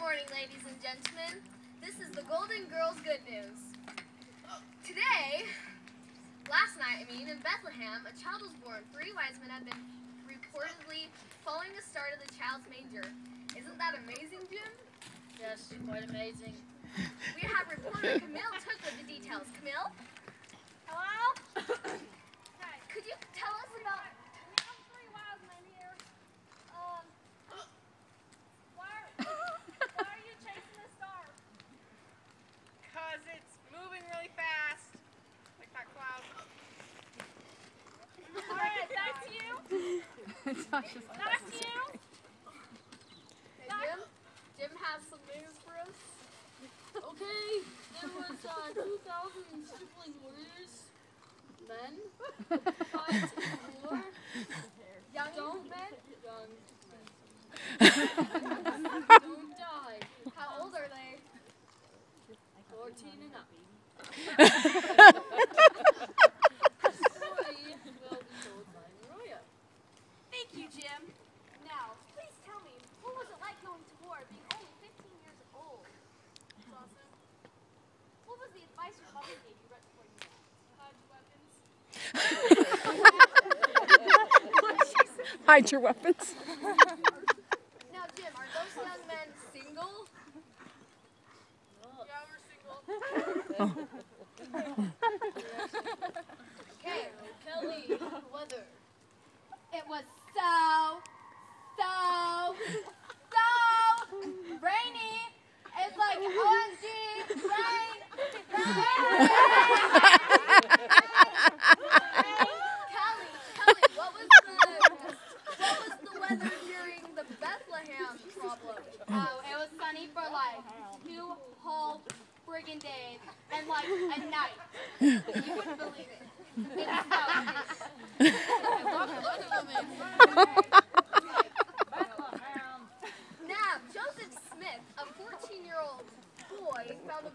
morning, ladies and gentlemen. This is the Golden Girls Good News. Last night, in Bethlehem, a child was born. 3 wise men have been reportedly following the star to the child's manger. Isn't that amazing, Jim? Yes, quite amazing. We have reporter Camille Took with the details. Camille? Hello? Hi. Could you tell us about... We have 3 wise men here. Why are you chasing the star? Because it's moving really fast. Like that cloud. Alright, that's you. That's you. Hey, Jim has some news for us. Okay, there was 2,000 stripling warriors, men, fight in war. Young men? Don't die. How old are they? 14 and up. Story will be told by Maria. Thank you, Jim. Now, please tell me, what was it like going to war being only 15 years old? It's awesome. What was the advice your mother gave you right before you left? Hide your weapons. Now, Jim, are those young men single? Yeah, we're single. Okay, Kelly, weather. It was so rainy. It's like OMG, rain. Kelly, what was the weather during the Bethlehem problem? Oh, it was sunny for like 2 whole friggin' days and like a night. You wouldn't believe it. It was so Now, Joseph Smith, a 14-year-old boy, found a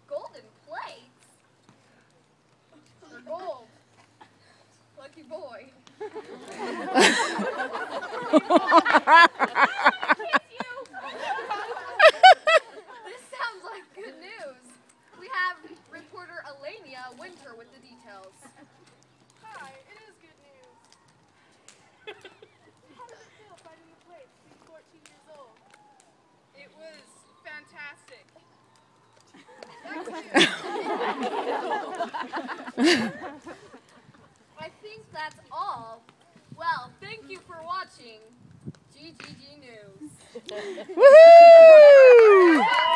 golden plate. They're gold. Lucky boy. This sounds like good news. We have reporter Elenia Winter with the details. Hi, it is good news. How did it feel finding the plate being 14 years old? It was fantastic. I think that's all. Well, thank you for watching GGG News. Woohoo!